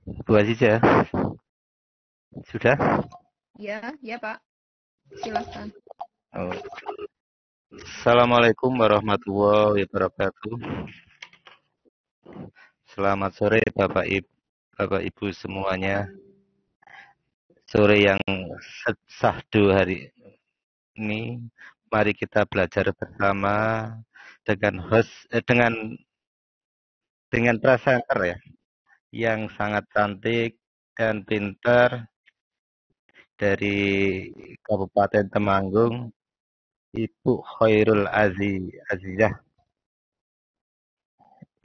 Bu Aziza, sudah? Ya, ya Pak, silakan. Oh. Assalamualaikum warahmatullahi wabarakatuh. Selamat sore Bapak Ibu semuanya. Sore yang sahdu hari ini, mari kita belajar bersama dengan dengan presenter ya, yang sangat cantik dan pintar dari Kabupaten Temanggung, Ibu Azizah.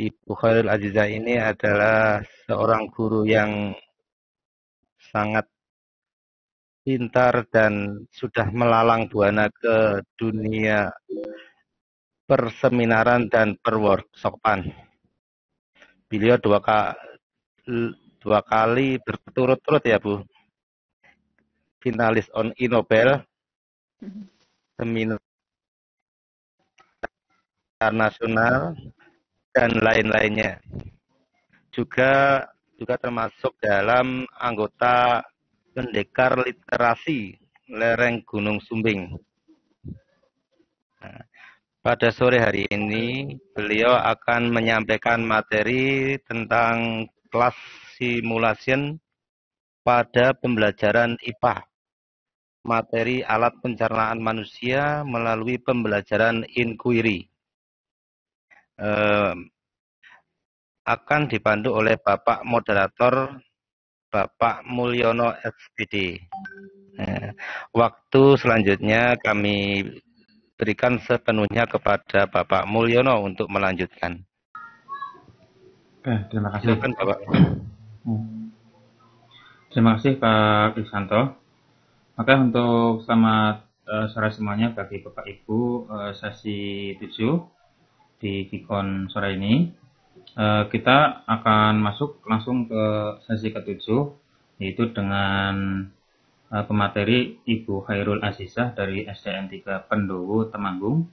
Ibu Khairul Azizah ini adalah seorang guru yang sangat pintar dan sudah melalang buana ke dunia perseminaran dan perworkshopan. Beliau dua kali berturut-turut ya Bu, finalis on Nobel, seminar nasional dan lain-lainnya. Juga termasuk dalam anggota pendekar literasi lereng Gunung Sumbing. Nah, pada sore hari ini beliau akan menyampaikan materi tentang kelas simulation pada pembelajaran IPA. Materi alat pencernaan manusia melalui pembelajaran inquiry. Akan dipandu oleh Bapak Moderator Bapak Mulyono SPD. Waktu selanjutnya kami berikan sepenuhnya kepada Bapak Mulyono untuk melanjutkan. Oke, terima kasih. Silakan Bapak. Terima kasih Pak Krisanto. Oke, untuk selamat sore semuanya bagi Bapak Ibu, sesi 7 di Kikon sore ini. Kita akan masuk langsung ke sesi ke-7, yaitu dengan pemateri Ibu Khairul Azizah dari SDN 3 Pendowo, Temanggung,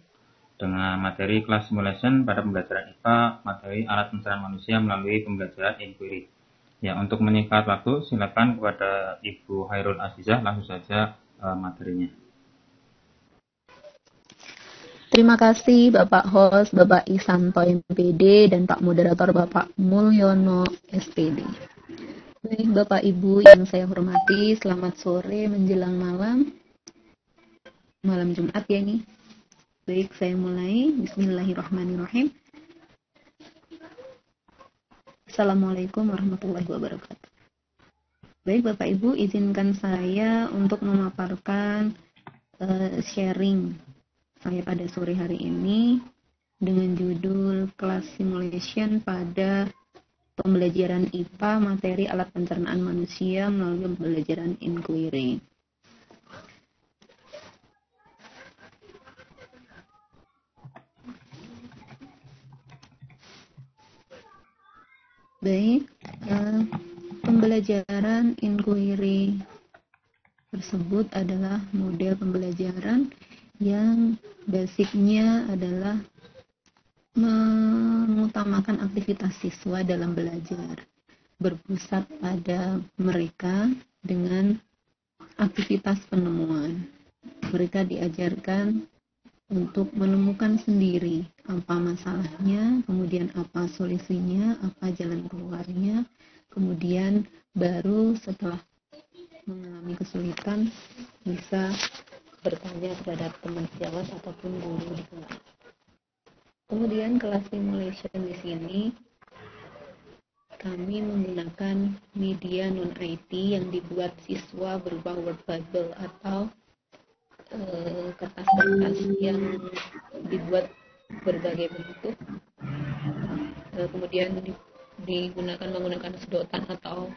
dengan materi kelas simulation pada pembelajaran IPA, materi alat pencernaan manusia melalui pembelajaran inquiry. Ya, untuk menyingkat waktu, silakan kepada Ibu Khairul Azizah langsung saja materinya. Terima kasih Bapak Host, Bapak Isanto MPD, dan Pak Moderator Bapak Mulyono SPD. Baik Bapak Ibu yang saya hormati, selamat sore menjelang malam Jumat ya nih. Baik, saya mulai. Bismillahirrahmanirrahim. Assalamualaikum warahmatullahi wabarakatuh. Baik Bapak Ibu, izinkan saya untuk memaparkan sharing saya pada sore hari ini dengan judul kelas simulation pada pembelajaran IPA materi alat pencernaan manusia melalui pembelajaran inquiry. Baik, pembelajaran inquiry tersebut adalah model pembelajaran yang basicnya adalah mengutamakan aktivitas siswa dalam belajar, berpusat pada mereka dengan aktivitas penemuan. Mereka diajarkan untuk menemukan sendiri apa masalahnya, kemudian apa solusinya, apa jalan keluarnya, kemudian baru setelah mengalami kesulitan bisa bertanya kepada teman sejawat ataupun guru di kelas. Kemudian kelas simulation di sini kami menggunakan media non-IT yang dibuat siswa berupa word bubble atau kertas-kertas yang dibuat berbagai bentuk, kemudian digunakan menggunakan sedotan atau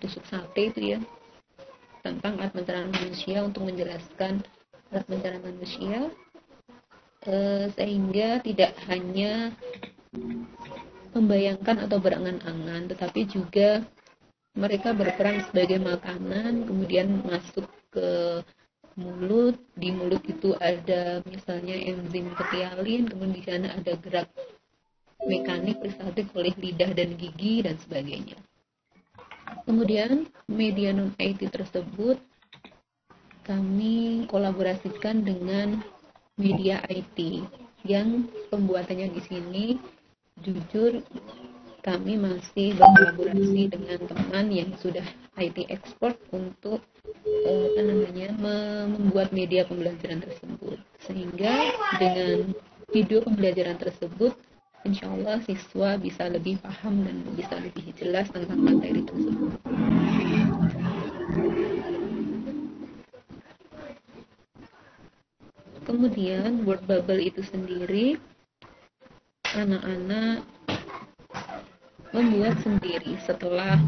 tusuk sate itu ya, tentang alat pencernaan manusia untuk menjelaskan alat pencernaan manusia, sehingga tidak hanya membayangkan atau berangan-angan, tetapi juga mereka berperan sebagai makanan, kemudian masuk ke mulut. Di mulut itu ada misalnya enzim ketialin, kemudian di sana ada gerak mekanik disalurkan oleh lidah dan gigi dan sebagainya. Kemudian media non-IT tersebut kami kolaborasikan dengan media IT yang pembuatannya di sini jujur kami masih berkolaborasi dengan teman yang sudah IT expert untuk membuat media pembelajaran tersebut, sehingga dengan video pembelajaran tersebut insya Allah siswa bisa lebih paham dan bisa lebih jelas tentang materi tersebut. Kemudian word bubble itu sendiri anak-anak membuat sendiri setelah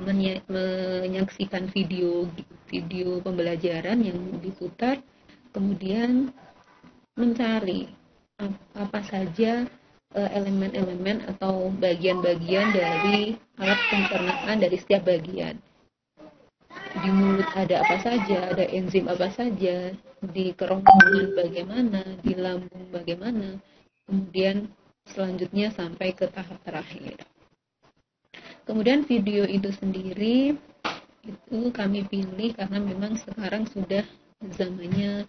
menyaksikan video pembelajaran yang diputar, kemudian mencari apa saja elemen-elemen atau bagian-bagian dari alat pencernaan dari setiap bagian. Di mulut ada apa saja, ada enzim apa saja, di kerongkongan bagaimana, di lambung bagaimana, kemudian selanjutnya sampai ke tahap terakhir. Kemudian video itu sendiri itu kami pilih karena memang sekarang sudah zamannya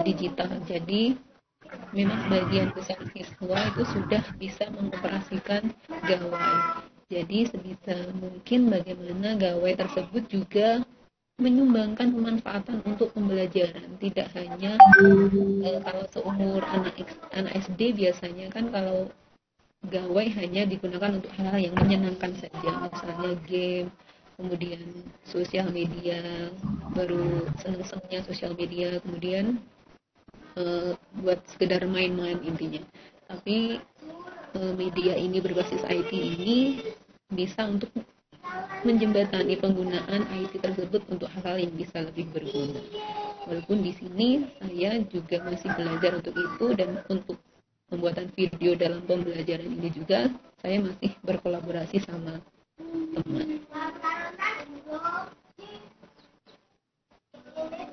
digital, jadi memang sebagian besar siswa itu sudah bisa mengoperasikan gawai. Jadi sebisa mungkin bagaimana gawai tersebut juga menyumbangkan pemanfaatan untuk pembelajaran. Tidak hanya kalau seumur anak SD biasanya kan kalau gawai hanya digunakan untuk hal-hal yang menyenangkan saja, misalnya game, kemudian sosial media, baru seneng-senengnya sosial media, kemudian buat sekedar main-main intinya. Tapi media ini berbasis IT ini bisa untuk menjembatani penggunaan IT tersebut untuk hal-hal yang bisa lebih berguna. Walaupun di sini saya juga masih belajar untuk itu, dan untuk pembuatan video dalam pembelajaran ini juga saya masih berkolaborasi sama teman.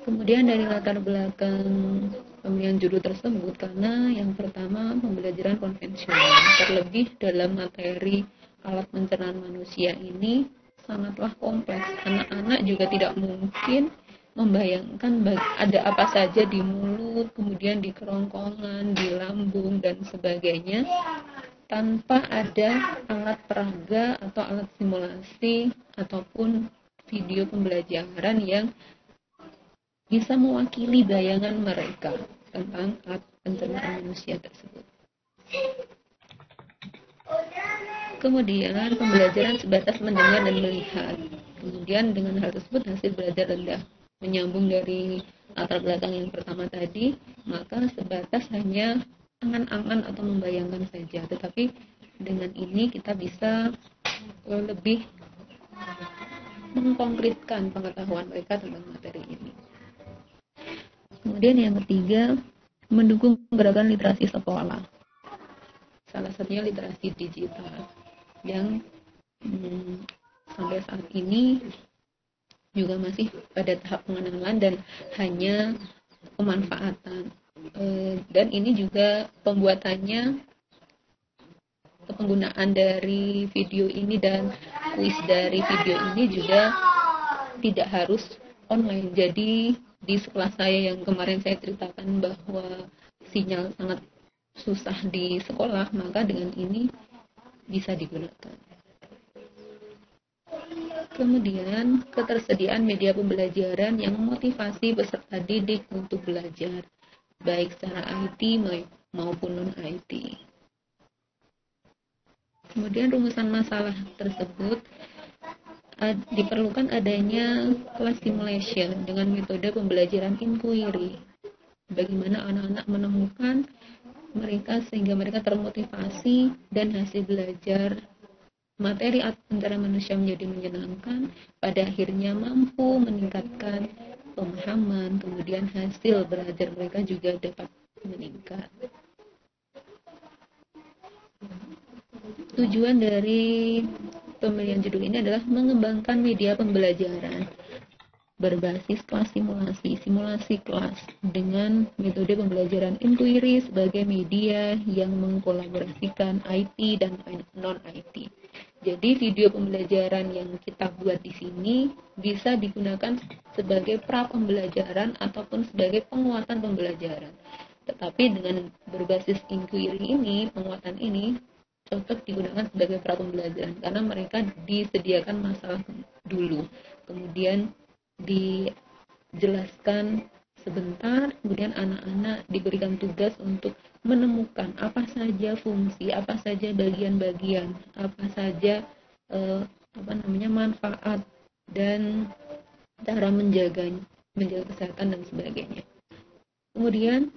Kemudian dari latar belakang pemilihan judul tersebut, karena yang pertama pembelajaran konvensional, terlebih dalam materi alat pencernaan manusia ini sangatlah kompleks. Anak-anak juga tidak mungkin membayangkan ada apa saja di mulut, kemudian di kerongkongan, di lambung, dan sebagainya, tanpa ada alat peraga atau alat simulasi ataupun video pembelajaran yang bisa mewakili bayangan mereka tentang alat pencernaan manusia tersebut. Kemudian pembelajaran sebatas mendengar dan melihat. Kemudian dengan hal tersebut hasil belajar rendah. Menyambung dari latar belakang yang pertama tadi, maka sebatas hanya angan-angan atau membayangkan saja. Tetapi dengan ini kita bisa lebih mengkonkretkan pengetahuan mereka tentang materi ini. Kemudian yang ketiga, mendukung gerakan literasi sekolah. Salah satunya literasi digital yang sampai saat ini juga masih pada tahap pengenalan dan hanya pemanfaatan. Dan ini juga pembuatannya, penggunaan dari video ini dan kuis dari video ini juga tidak harus online. Jadi di sekolah saya yang kemarin saya ceritakan bahwa sinyal sangat susah di sekolah, maka dengan ini bisa digunakan. Kemudian ketersediaan media pembelajaran yang memotivasi peserta didik untuk belajar, baik secara IT maupun non-IT. Kemudian rumusan masalah tersebut diperlukan adanya kelas simulation dengan metode pembelajaran inquiry. Bagaimana anak-anak menemukan mereka sehingga mereka termotivasi dan hasil belajar materi antara manusia menjadi menyenangkan, pada akhirnya mampu meningkatkan pemahaman, kemudian hasil belajar mereka juga dapat meningkat. Tujuan dari pemilihan judul ini adalah mengembangkan media pembelajaran berbasis kelas simulasi kelas dengan metode pembelajaran inquiry sebagai media yang mengkolaborasikan IT dan non-IT. Jadi video pembelajaran yang kita buat di sini bisa digunakan sebagai pra pembelajaran ataupun sebagai penguatan pembelajaran. Tetapi dengan berbasis inquiry ini, penguatan ini cocok digunakan sebagai pra pembelajaran karena mereka disediakan masalah dulu, kemudian dijelaskan sebentar, kemudian anak-anak diberikan tugas untuk menemukan apa saja fungsi, apa saja bagian-bagian, apa saja manfaat dan cara menjaga kesehatan dan sebagainya. Kemudian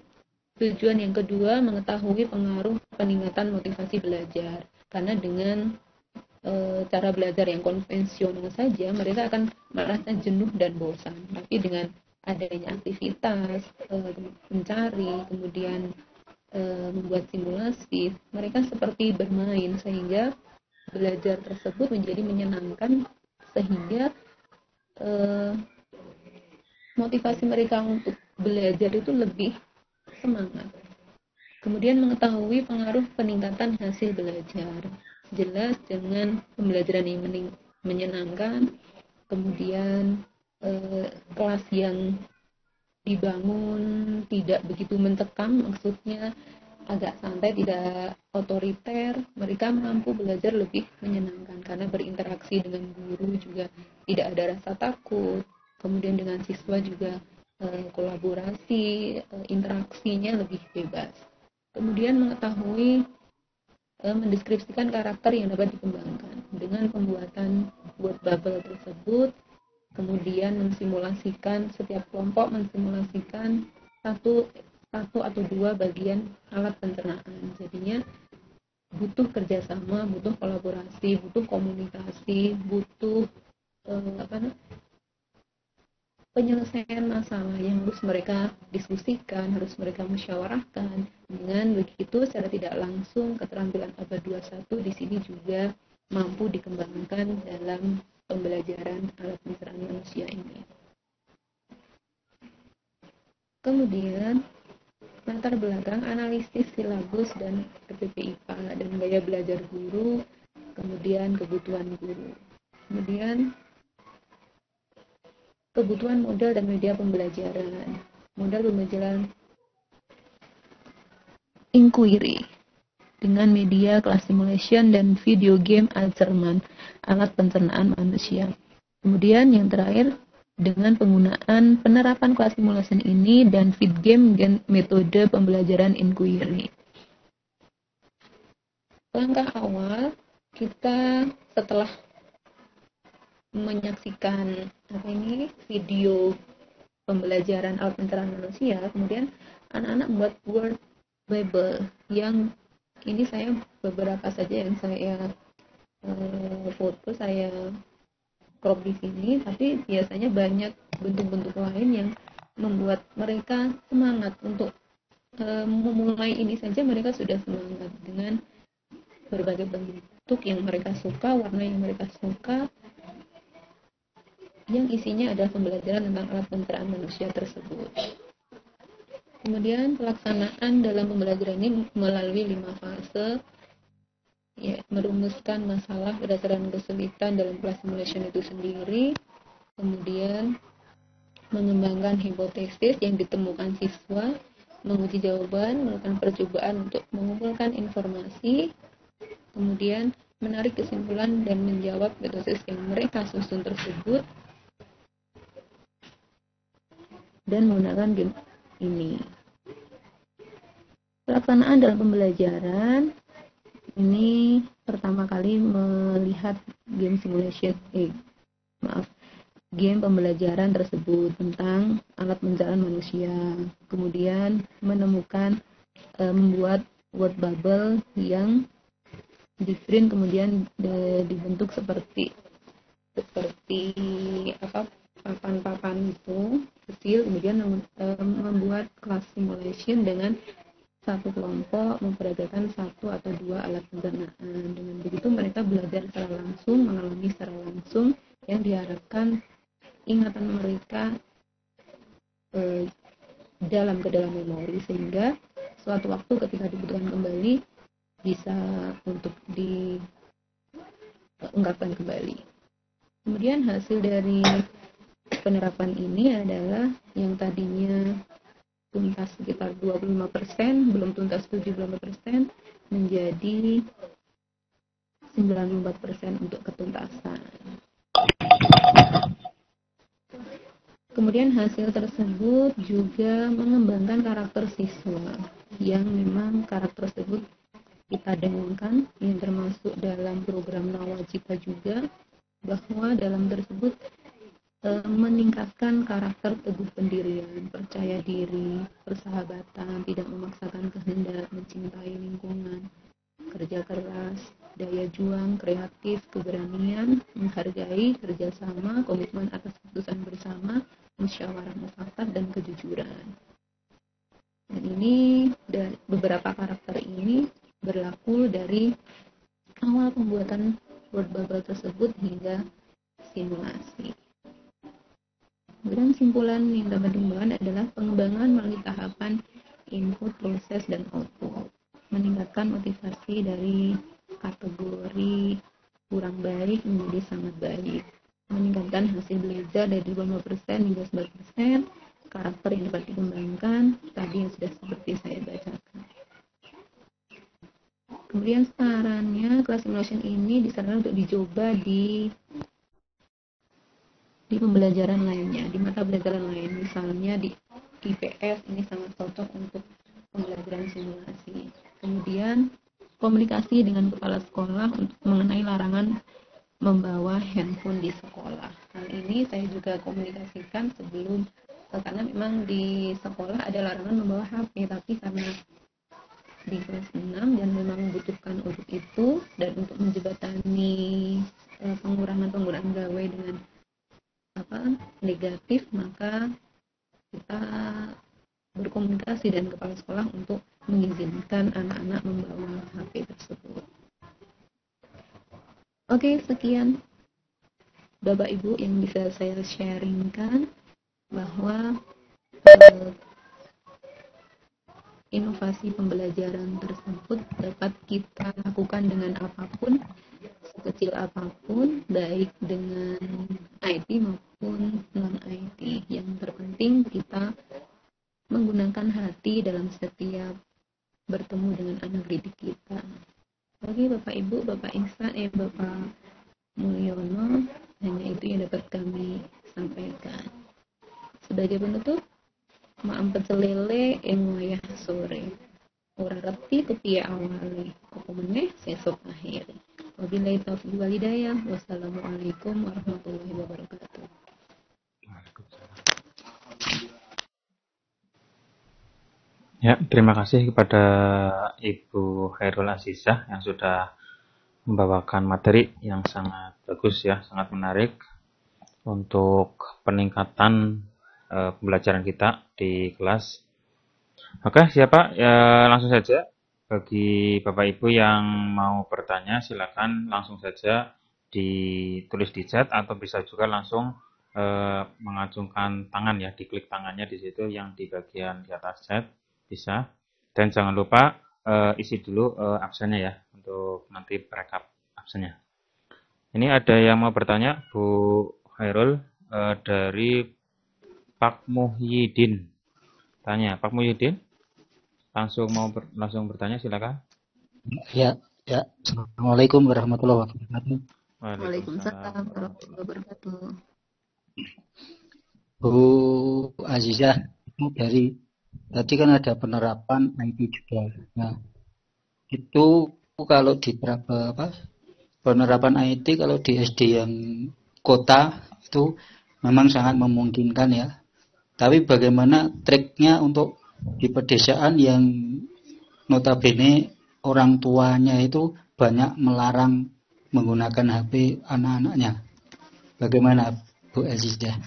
tujuan yang kedua, mengetahui pengaruh peningkatan motivasi belajar. Karena dengan cara belajar yang konvensional saja, mereka akan merasa jenuh dan bosan. Tapi dengan adanya aktivitas, mencari, kemudian membuat simulasi, mereka seperti bermain, sehingga belajar tersebut menjadi menyenangkan, sehingga motivasi mereka untuk belajar itu lebih semangat. Kemudian mengetahui pengaruh peningkatan hasil belajar. Jelas dengan pembelajaran yang menyenangkan, kemudian kelas yang dibangun tidak begitu mencekam, maksudnya agak santai, tidak otoriter, mereka mampu belajar lebih menyenangkan karena berinteraksi dengan guru juga tidak ada rasa takut, kemudian dengan siswa juga kolaborasi, interaksinya lebih bebas. Kemudian mengetahui mendeskripsikan karakter yang dapat dikembangkan dengan pembuatan word bubble tersebut, kemudian mensimulasikan setiap kelompok mensimulasikan satu atau dua bagian alat pencernaan. Jadinya butuh kerjasama, butuh kolaborasi, butuh komunikasi, butuh penyelesaian masalah yang harus mereka diskusikan, harus mereka musyawarahkan. Dengan begitu, secara tidak langsung keterampilan abad 21 di sini juga mampu dikembangkan dalam pembelajaran alat pencernaan manusia ini. Kemudian, latar belakang analisis silabus dan RPP IPA dan gaya belajar guru, kemudian kebutuhan guru. Kemudian, kebutuhan modal dan media pembelajaran. Modal pembelajaran inquiry dengan media kelas simulation dan video game Azerman, alat pencernaan manusia. Kemudian yang terakhir, dengan penggunaan penerapan kelas simulation ini dan feed game dan metode pembelajaran inquiry. Langkah awal, kita setelah menyaksikan video pembelajaran alat pencernaan manusia, kemudian anak-anak membuat word bubble yang ini saya beberapa saja yang saya foto, saya crop di sini, tapi biasanya banyak bentuk-bentuk lain yang membuat mereka semangat untuk memulai ini saja. Mereka sudah semangat dengan berbagai bentuk yang mereka suka, warna yang mereka suka, yang isinya adalah pembelajaran tentang alat pencernaan manusia tersebut. Kemudian pelaksanaan dalam pembelajaran ini melalui 5 fase, ya, merumuskan masalah berdasarkan kesulitan dalam kelas simulation itu sendiri, kemudian mengembangkan hipotesis yang ditemukan siswa, menguji jawaban, melakukan percobaan untuk mengumpulkan informasi, kemudian menarik kesimpulan dan menjawab hipotesis yang mereka susun tersebut, dan menggunakan game ini. Pelaksanaan dalam pembelajaran ini pertama kali melihat game game pembelajaran tersebut tentang alat pencernaan manusia, kemudian menemukan membuat word bubble yang di print, kemudian dibentuk seperti papan-papan itu kecil, kemudian membuat kelas simulation dengan satu kelompok memperagakan satu atau dua alat pencernaan. Dengan begitu mereka belajar secara langsung, mengalami secara langsung, yang diharapkan ingatan mereka dalam ke dalam memori, sehingga suatu waktu ketika dibutuhkan kembali bisa untuk ungkapkan kembali. Kemudian hasil dari penerapan ini adalah yang tadinya tuntas sekitar 25%, belum tuntas 75%, menjadi 94% untuk ketuntasan. Kemudian hasil tersebut juga mengembangkan karakter siswa yang memang karakter tersebut kita dengungkan, yang termasuk dalam program Nawacita juga, bahwa dalam tersebut meningkatkan karakter teguh pendirian, percaya diri, persahabatan, tidak memaksakan kehendak, mencintai lingkungan, kerja keras, daya juang, kreatif, keberanian, menghargai, kerjasama, komitmen atas keputusan bersama, musyawarah mufakat, dan kejujuran. Dan ini beberapa karakter ini berlaku dari awal pembuatan word bubble tersebut hingga simulasi. Kemudian simpulan yang dapat dikembangkan adalah pengembangan melalui tahapan input, proses, dan output. Meningkatkan motivasi dari kategori kurang baik menjadi sangat baik. Meningkatkan hasil belajar dari 50% hingga 100%. Karakter yang dapat dikembangkan tadi yang sudah seperti saya bacakan. Kemudian sarannya kelas simulation ini disarankan untuk dicoba di pembelajaran lainnya, di mata pelajaran lain, misalnya di IPS ini sangat cocok untuk pembelajaran simulasi. Kemudian komunikasi dengan kepala sekolah untuk mengenai larangan membawa handphone di sekolah. Hal ini saya juga komunikasikan sebelum, karena memang di sekolah ada larangan membawa HP, tapi karena di kelas 6 dan memang membutuhkan untuk itu dan untuk menjembatani pengurangan gawai dengan negatif, maka kita berkomunikasi dengan kepala sekolah untuk mengizinkan anak-anak membawa HP tersebut. Oke, sekian Bapak Ibu yang bisa saya sharingkan, bahwa inovasi pembelajaran tersebut dapat kita lakukan dengan apapun, sekecil apapun, baik dengan IT maupun non-IT. Yang terpenting kita menggunakan hati dalam setiap bertemu dengan anak didik kita. Oke Bapak Ibu, Bapak Ihsan, Bapak Mulyono, hanya itu yang dapat kami sampaikan. Sebagai penutup, maam pecelele ing wayah sore. Ora reti kepiye awale, apa meneh sesuk akhire. Wabillahi taufiq wal hidayah. Wassalamualaikum warahmatullahi wabarakatuh. Ya, terima kasih kepada Ibu Khairul Azizah yang sudah membawakan materi yang sangat bagus ya, sangat menarik untuk peningkatan pembelajaran kita di kelas. Oke, siapa? Ya, langsung saja. Bagi Bapak Ibu yang mau bertanya, silakan langsung saja ditulis di chat atau bisa juga langsung mengacungkan tangan ya, diklik tangannya di situ yang di bagian di atas chat bisa. Dan jangan lupa isi dulu absennya ya untuk nanti rekap absennya. Ini ada yang mau bertanya, Bu Khairul dari Pak Muhyiddin. Tanya, Pak Muhyiddin, langsung bertanya, silakan. Ya. Assalamualaikum warahmatullahi wabarakatuh. Waalaikumsalam warahmatullahi wabarakatuh. Bu Azizah, dari tadi kan ada penerapan IT juga. Nah, itu kalau di penerapan IT kalau di SD yang kota itu memang sangat memungkinkan ya. Tapi bagaimana triknya untuk di pedesaan yang notabene orang tuanya itu banyak melarang menggunakan HP anak-anaknya? Bagaimana Bu Azizah?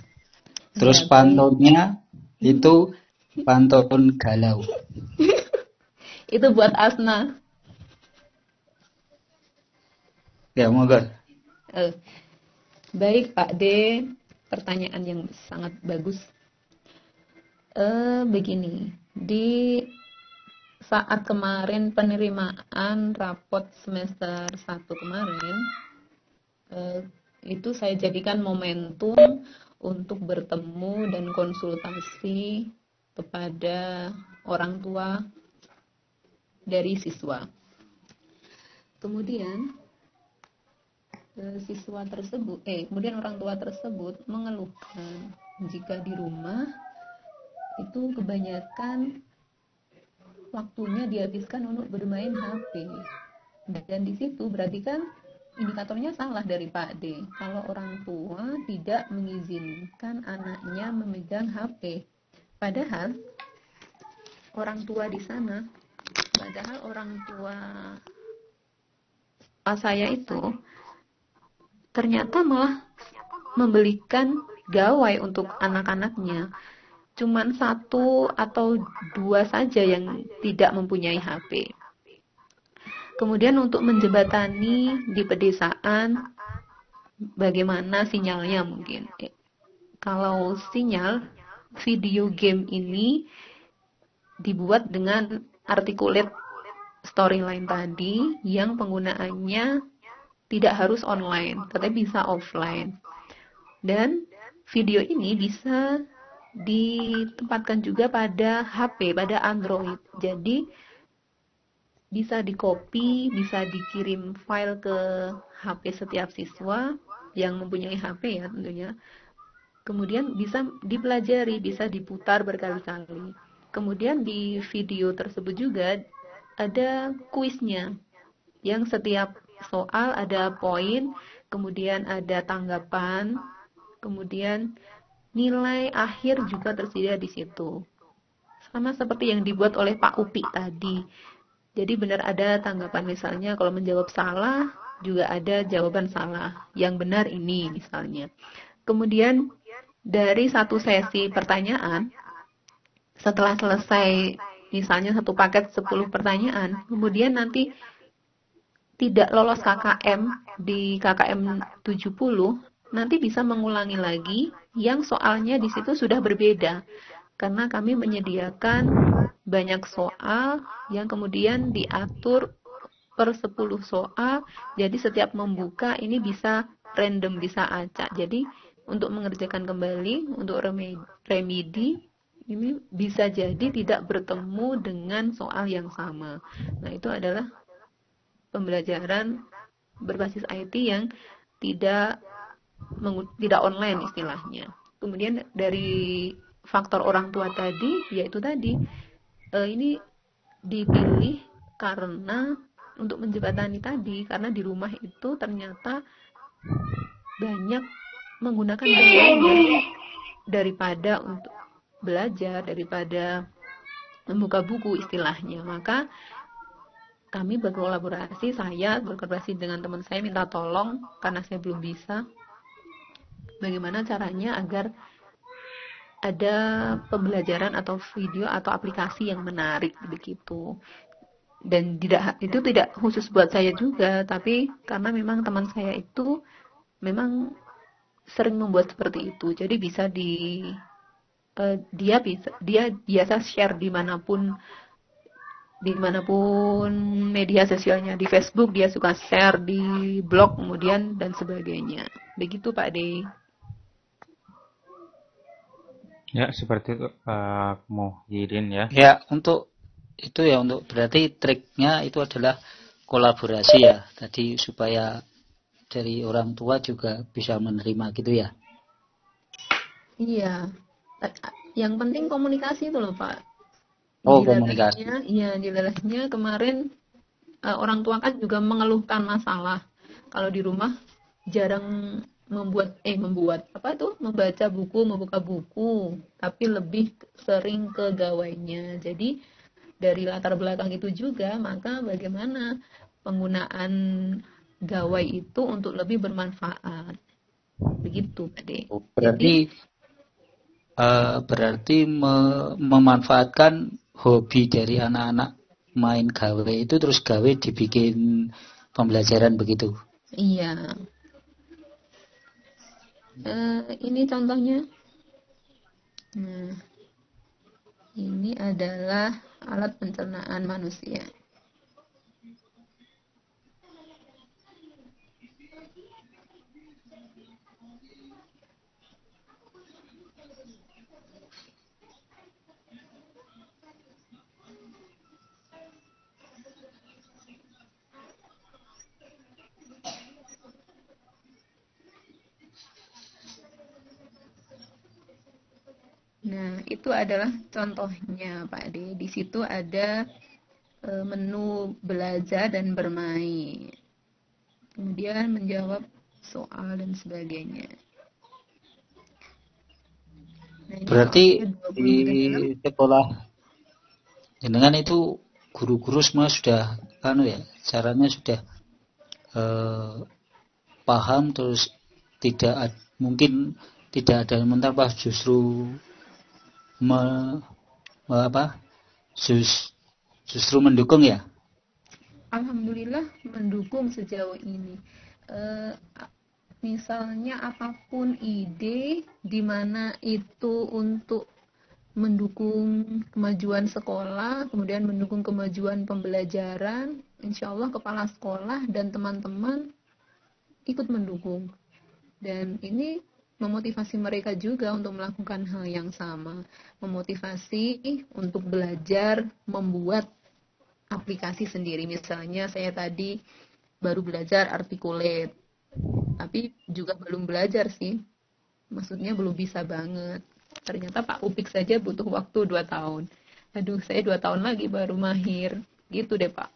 Terus pantonnya itu pantun galau. Itu buat Asna. Ya, monggo. Baik Pak D, pertanyaan yang sangat bagus. Begini, di saat kemarin penerimaan rapot semester 1 kemarin, Eh, itu saya jadikan momentum untuk bertemu dan konsultasi kepada orang tua dari siswa. Kemudian kemudian orang tua tersebut mengeluhkan jika di rumah itu kebanyakan waktunya dihabiskan untuk bermain HP. Dan di situ berarti kan indikatornya salah dari Pak D. Kalau orang tua tidak mengizinkan anaknya memegang HP. Padahal orang tua di sana, orang tua saya itu ternyata malah membelikan gawai untuk anak-anaknya. Cuman 1 atau 2 saja yang tidak mempunyai HP. Kemudian untuk menjembatani di pedesaan, bagaimana sinyalnya mungkin. Kalau sinyal video game ini dibuat dengan articulate storyline tadi yang penggunaannya tidak harus online, tetapi bisa offline. Dan video ini bisa ditempatkan juga pada HP, pada Android. Jadi bisa di-copy, bisa dikirim file ke HP setiap siswa yang mempunyai HP ya tentunya. Kemudian bisa dipelajari, bisa diputar berkali-kali. Kemudian di video tersebut juga ada kuisnya, yang setiap soal ada poin, kemudian ada tanggapan, kemudian nilai akhir juga tersedia di situ. Sama seperti yang dibuat oleh Pak Upi tadi. Jadi benar ada tanggapan, misalnya kalau menjawab salah juga ada jawaban salah. Yang benar ini misalnya. Kemudian dari satu sesi pertanyaan, setelah selesai misalnya satu paket 10 pertanyaan, kemudian nanti tidak lolos KKM di KKM 70, nanti bisa mengulangi lagi yang soalnya di situ sudah berbeda. Karena kami menyediakan banyak soal yang kemudian diatur per 10 soal, jadi setiap membuka ini bisa random, bisa acak. Jadi untuk mengerjakan kembali, untuk remedi, ini bisa jadi tidak bertemu dengan soal yang sama. Nah, itu adalah pembelajaran berbasis IT yang tidak online istilahnya. Kemudian dari faktor orang tua tadi, yaitu tadi ini dipilih karena untuk menjembatani tadi, karena di rumah itu ternyata banyak menggunakan gadget daripada untuk belajar, daripada membuka buku istilahnya. Maka kami berkolaborasi, saya berkolaborasi dengan teman saya, minta tolong karena saya belum bisa, bagaimana caranya agar ada pembelajaran atau video atau aplikasi yang menarik begitu. Dan itu tidak khusus buat saya juga, tapi karena memang teman saya itu memang sering membuat seperti itu. Jadi bisa dia biasa share dimanapun media sosialnya, di Facebook dia suka share, di blog kemudian dan sebagainya. Begitu Pak D. Ya, seperti itu Pak Muhyiddin ya. Ya, untuk itu ya, untuk berarti triknya itu adalah kolaborasi ya. Tadi supaya dari orang tua juga bisa menerima gitu ya. Iya. Yang penting komunikasi itu loh Pak. Oh, komunikasi. Iya, jelasnya kemarin orang tua kan juga mengeluhkan masalah. Kalau di rumah jarang membaca buku, membuka buku, tapi lebih sering ke gawainya. Jadi dari latar belakang itu juga, maka bagaimana penggunaan gawai itu untuk lebih bermanfaat. Begitu, Pak De. Berarti memanfaatkan hobi dari anak-anak main gawai itu, terus gawai dibikin pembelajaran begitu. Iya. Ini contohnya. Nah, ini adalah alat pencernaan manusia. Nah, itu adalah contohnya, Pak D. Di situ ada menu belajar dan bermain. Kemudian menjawab soal dan sebagainya. Nah, ini Berarti soalnya di 23 film. sekolah jenengan itu guru-guru semua sudah caranya sudah paham, terus mungkin tidak ada yang mentah justru justru mendukung ya. Alhamdulillah mendukung sejauh ini. Misalnya apapun ide di mana itu untuk mendukung kemajuan sekolah, kemudian mendukung kemajuan pembelajaran, insya Allah kepala sekolah dan teman-teman ikut mendukung. Dan ini memotivasi mereka juga untuk melakukan hal yang sama. Memotivasi untuk belajar membuat aplikasi sendiri. Misalnya saya tadi baru belajar articulate, tapi juga belum belajar sih. Maksudnya belum bisa banget. Ternyata Pak Upik saja butuh waktu 2 tahun. Aduh, saya 2 tahun lagi baru mahir. Gitu deh, Pak.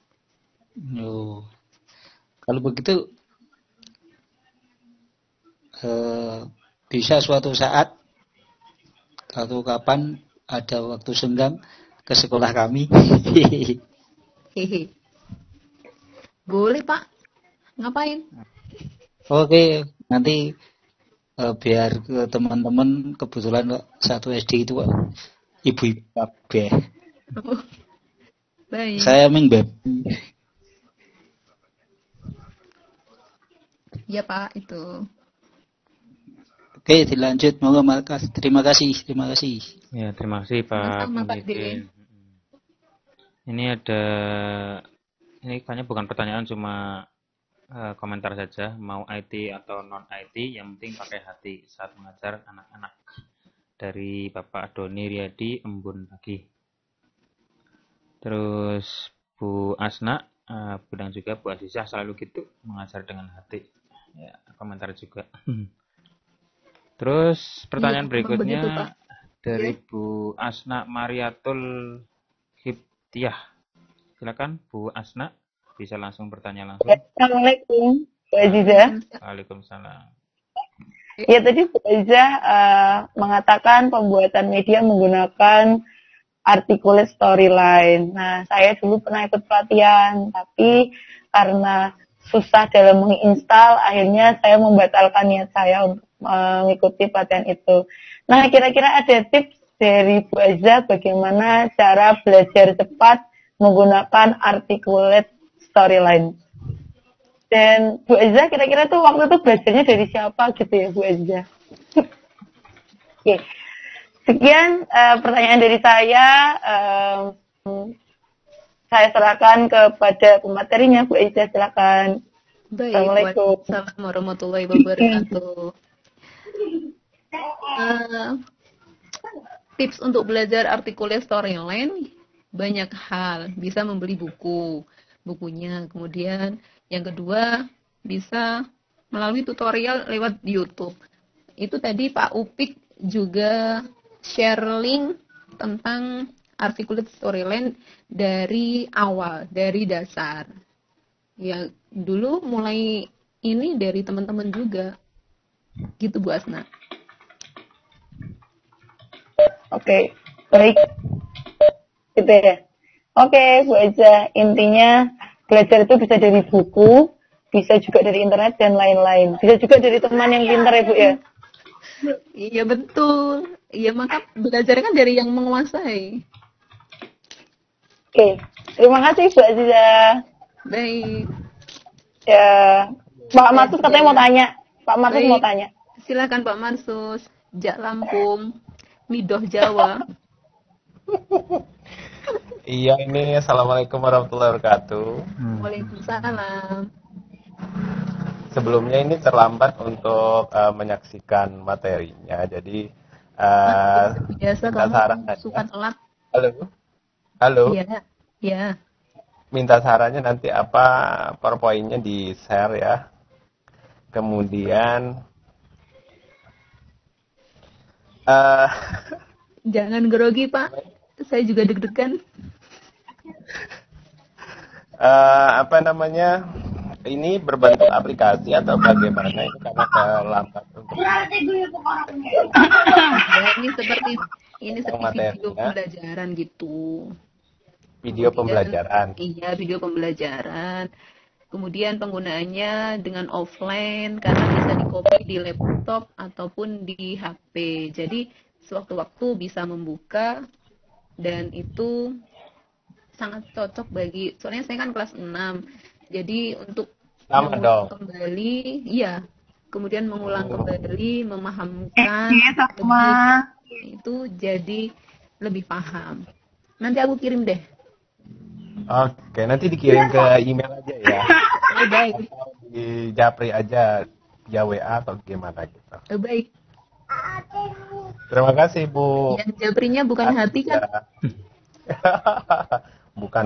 Oh. Kalau begitu bisa suatu saat atau kapan ada waktu senggang ke sekolah kami. Hehe. Boleh, Pak. Ngapain? Oke, nanti biar ke teman-teman, kebetulan kok satu SD itu kok ibu-ibu kabeh. Oh, baik. Saya ming Ya, Pak, itu. Oke, dilanjut. Terima kasih. Ya, terima kasih Pak Sama-sama, Pak D. Muhyiddin. Ini kayaknya bukan pertanyaan, cuma komentar saja. Mau IT atau non IT, yang penting pakai hati saat mengajar anak-anak. Dari Bapak Doni Riyadi, Embun Pagi. Terus Bu Asna bilang juga Bu Azizah selalu gitu, mengajar dengan hati. Ya, komentar juga. Terus pertanyaan berikutnya begitu, Pak. dari Ya. Bu Asna Mariatul Hiptiah. Silakan Bu Asna, bisa langsung bertanya langsung. Assalamualaikum, Bu Azizah. Waalaikumsalam. Ya, tadi Bu Azizah mengatakan pembuatan media menggunakan articulate storyline. Nah, saya dulu pernah ikut pelatihan, tapi karena susah dalam menginstal, akhirnya saya membatalkan niat saya untuk mengikuti pelatihan itu. Nah, kira-kira ada tips dari Bu Azizah bagaimana cara belajar cepat menggunakan articulate storyline? Dan Bu Azizah kira-kira tuh waktu itu belajarnya dari siapa gitu ya Bu Azizah? Oke. Sekian pertanyaan dari saya. Saya serahkan kepada pematerinya, Bu Azizah, silakan. Baik, Assalamualaikum. Waalaikumsalam warahmatullahi wabarakatuh. Tips untuk belajar articulate storyline banyak hal. Bisa membeli bukunya. Kemudian yang kedua bisa melalui tutorial lewat YouTube. Itu tadi Pak Upik juga share link tentang articulate storyline dari awal, dari dasar. Ya, dulu mulai ini dari teman-teman juga. Gitu Bu Asna. Oke, baik. Gitu ya. Oke, Bu Azizah, intinya belajar itu bisa dari buku, bisa juga dari internet dan lain-lain. Bisa juga dari teman yang pintar ya, Bu ya. Iya betul. Iya, maka belajar kan dari yang menguasai. Oke, terima kasih Bu Azizah. Baik. Ya, Pak Marsus katanya mau tanya. Pak Marsus mau tanya. Silakan Pak Marsus. Jak Lampung, Midoh Jawa. Iya, ini Assalamualaikum warahmatullahi wabarakatuh. Waalaikumsalam. Sebelumnya ini terlambat untuk menyaksikan materinya, jadi Biasa minta kamu saran suka aja. telat. Halo, halo. Iya, ya. Minta sarannya nanti apa PowerPoint-nya di share ya. Kemudian eh Jangan grogi, Pak. Saya juga deg-degan. apa namanya? Ini berbentuk aplikasi atau bagaimana? Ini karena kelambat untuk Ya, ini seperti video materinya. pembelajaran gitu. Video Kemudian, pembelajaran. iya, video pembelajaran. Kemudian penggunaannya dengan offline karena bisa di-copy di laptop ataupun di HP. Jadi sewaktu-waktu bisa membuka dan itu sangat cocok bagi, soalnya saya kan kelas 6. Jadi untuk Sama dong. kembali, iya. Kemudian mengulang kembali, memahamkan sama. itu jadi lebih paham. Nanti aku kirim deh. Oke, nanti dikirim ke email aja ya. Baik. Atau di Japri aja via WA atau gimana gitu. Baik. Terima kasih, Bu. Yang japrinya bukan hati kan? bukan.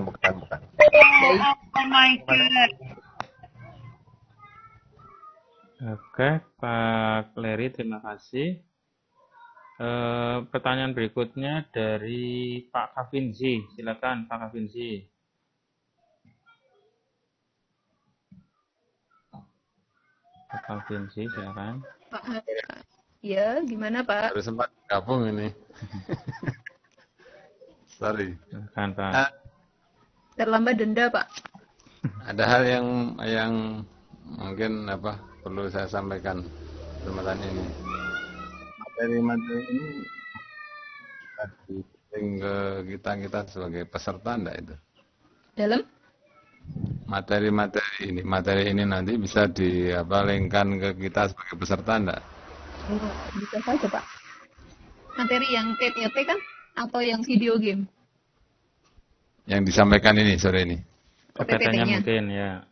Baik. Oh my god. Oke, Pak Kleri, terima kasih. Pertanyaan berikutnya dari Pak Kavinzi. Silakan, Pak Kavinzi. Pak Kavinzi, silakan. Pak, ya, gimana Pak? Baru sempat gabung ini. Sorry. Silakan, Pak. Terlambat denda Pak. Ada hal yang mungkin perlu saya sampaikan kesempatan ini. Materi-materi ini penting ke kita sebagai peserta enggak itu? Dalam? Materi ini nanti bisa linkkan ke kita sebagai peserta enggak? Bisa saja Pak. Materi yang PPT kan? Atau yang video game? Yang disampaikan ini sore ini. PPT-nya mungkin ya.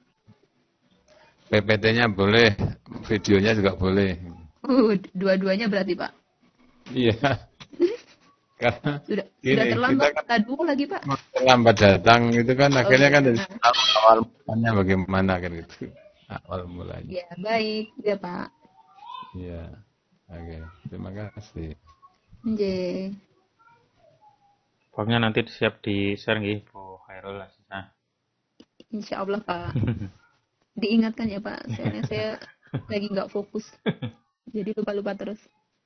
PPT-nya boleh, videonya juga boleh. Dua-duanya berarti Pak. Iya. Karena Sudah gini, terlambat kita kita dulu lagi Pak. terlambat datang itu kan akhirnya kan dari iya. awal mulanya bagaimana kan gitu. Awal mulanya. Ya, baik. Ya Pak. Iya. Oke, terima kasih. Nggih. Pokoknya nanti siap di-share nggih, Bu Khairul. Nah. Insya Allah Pak. Diingatkan ya Pak, soalnya saya lagi nggak fokus. Jadi lupa-lupa terus.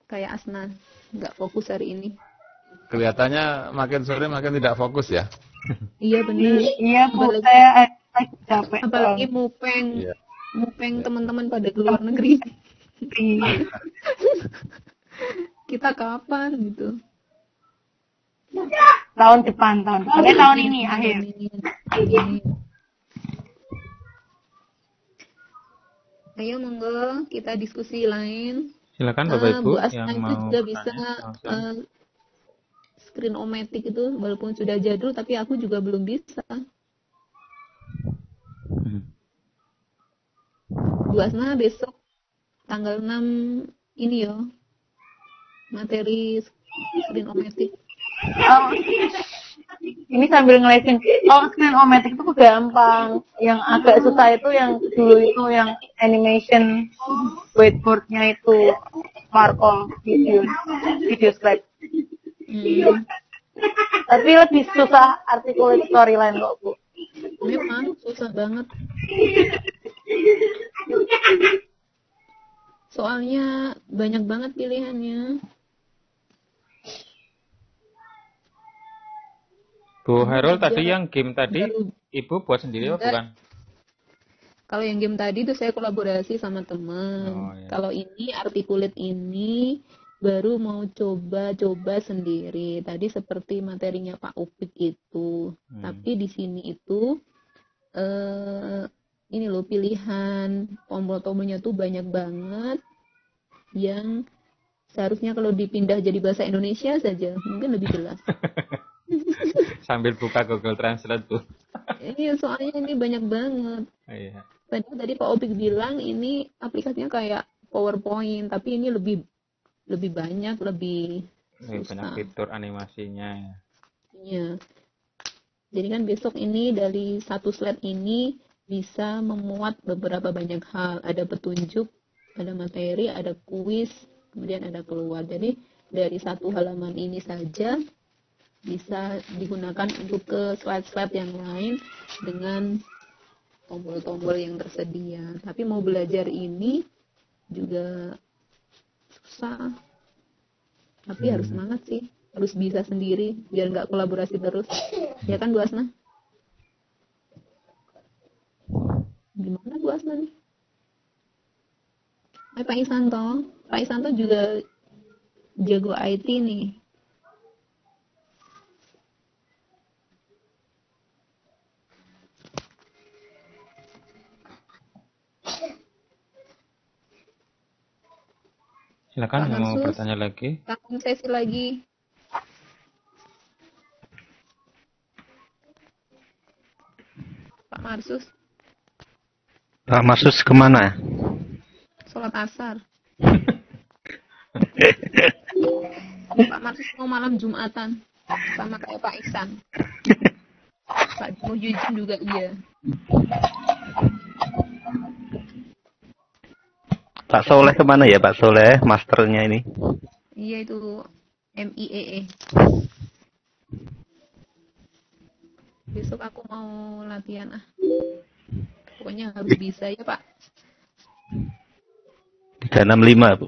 Kayak Asna, nggak fokus hari ini. Kelihatannya makin sore makin tidak fokus ya. Iya benar. Iya, Bu, saya capek. Apalagi mupeng. Iya. Mupeng teman-teman pada ke luar negeri. Kita kapan gitu? Tahun depan. Tahun ini akhir. Ayo monggo kita diskusi lain. Silakan Bapak Ibu Bu Asna yang itu mau juga bisa screen-o-matic itu walaupun sudah jadul tapi aku juga belum bisa. Bu Asna besok tanggal 6 ini yo. Materi screen-o-matic. Oh, ini sambil ngelesin. Oh, screen-o-matic itu gampang. Yang agak susah itu yang dulu itu yang animation whiteboard-nya itu Markov video slide. Tapi lebih susah articulate storyline kok, Bu. Memang susah banget. Soalnya banyak banget pilihannya. Bu Khairul tadi yang game tadi Ibu buat sendiri Enggak. bukan? Kalau yang game tadi itu saya kolaborasi sama teman. Oh, iya. Kalau ini articulate ini baru mau coba-coba sendiri. Tadi seperti materinya Pak Upik itu. Tapi di sini itu ini loh pilihan tombol-tombolnya tuh banyak banget yang seharusnya kalau dipindah jadi bahasa Indonesia saja mungkin lebih jelas. Sambil buka Google Translate tuh. Iya, soalnya ini banyak banget. Iya. Tadi Pak Opik bilang ini aplikasinya kayak PowerPoint, tapi ini lebih lebih banyak, lebih Lebih banyak susah. fitur animasinya ya. Iya. Jadi kan besok ini dari satu slide ini bisa memuat beberapa banyak hal. Ada petunjuk, ada materi, ada kuis, kemudian ada keluar. Jadi dari satu halaman ini saja bisa digunakan untuk ke slide-slide yang lain dengan tombol-tombol yang tersedia. Tapi mau belajar ini juga susah. Tapi harus semangat sih. Harus bisa sendiri biar nggak kolaborasi terus. Ya kan Bu Asna? Gimana Bu Asna nih? Pak Isanto. Pak Isanto juga jago IT nih. Silakan Pak yang mau Marsus, bertanya lagi. sambung sesi lagi. Pak Marsus, Pak Masus kemana? sholat asar. Pak Marsus mau malam Jumatan sama kayak Pak Ihsan. Pak Muhyiddin juga iya. Pak Soleh kemana ya Pak Soleh, masternya ini? Iya itu MIEE. Besok aku mau latihan Pokoknya harus bisa ya Pak. 365 Bu.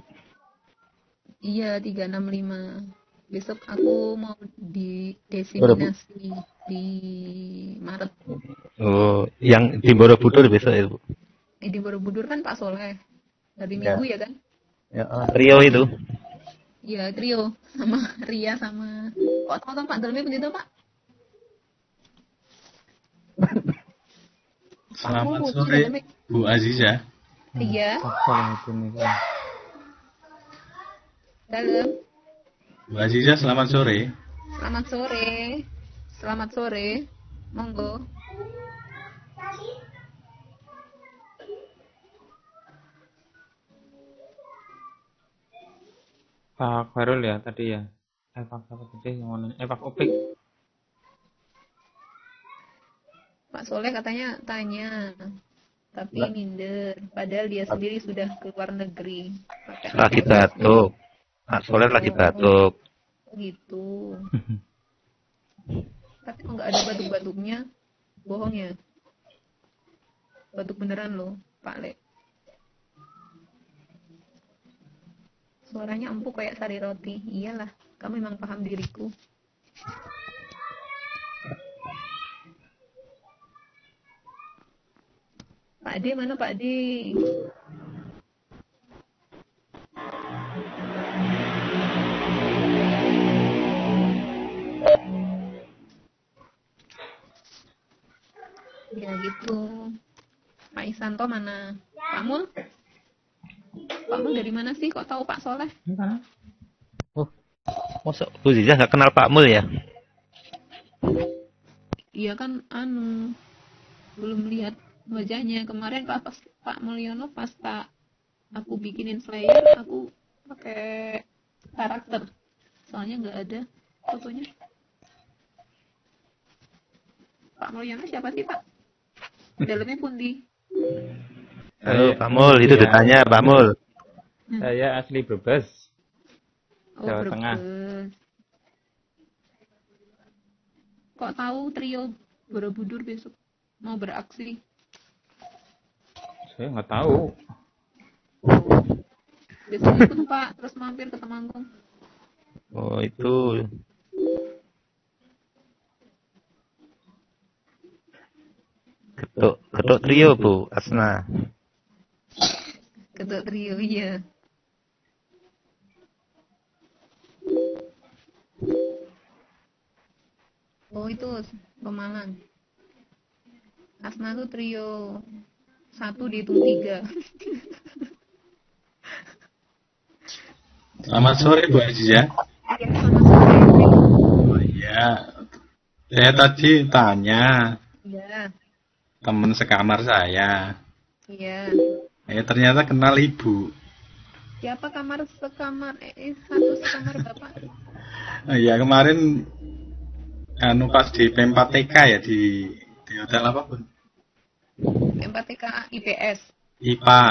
Iya 365. Besok aku mau dideseminasi di Maret. Oh, yang di Borobudur besok ya Bu. Di Borobudur kan Pak Soleh. Hari Ya. Minggu ya kan? Ya, Rio itu. Iya trio sama Ria sama. Kok tahu Pak Dalmi begitu Pak? Selamat Aku sore, Dalmi. Bu Aziza. Iya. Dalam. Bu Aziza, selamat sore. Selamat sore. Selamat sore. Monggo. Pak Khairul ya tadi ya. Pak apa tadi yang mana? Pak Opik. Pak Soleh katanya tanya. Tapi minder. Padahal dia sendiri sudah ke luar negeri. Pakai Lagi batuk. Pak Soleh lagi batuk. Gitu. Tapi kok nggak ada batuk-batuknya? Bohong ya? Batuk beneran loh, Pak Le. Suaranya empuk kayak sari roti. Iyalah, kamu memang paham diriku. Pak D mana Pak D? Ya gitu. Pak Isanto mana? Pak Mul? Pak Mul dari mana sih? Kok tahu Pak Soleh? Oh, masa Bu Ziza nggak kenal Pak Mul ya? Iya kan belum lihat wajahnya. Kemarin pas Pak Mulyono pas aku bikinin flyer aku pakai karakter. Soalnya nggak ada fotonya. Pak Mulyono siapa sih Pak? Dalamnya pundi? Halo Pak Mul, itu ditanya Pak Mul. Saya asli Brebes, Oh, Jawa Tengah. Brebes. Kok tahu trio Borobudur besok mau beraksi? Saya nggak tahu. Besok ikut Pak, terus mampir ke Temanggung. Oh itu. Ketuk trio Bu Asna. Ketuk trio, iya. Oh itu Pemalang. Asna tuh trio 1 dihitung 3. Selamat sore, Bu Aziza. Iya, selamat sore. Oh iya, saya tadi tanya Iya, teman sekamar saya. iya. Ternyata kenal Ibu. Siapa kamar sekamar satu sekamar Bapak? Ya kemarin pas di P4TK ya di hotel apa pun? P4TK IPS. IPA.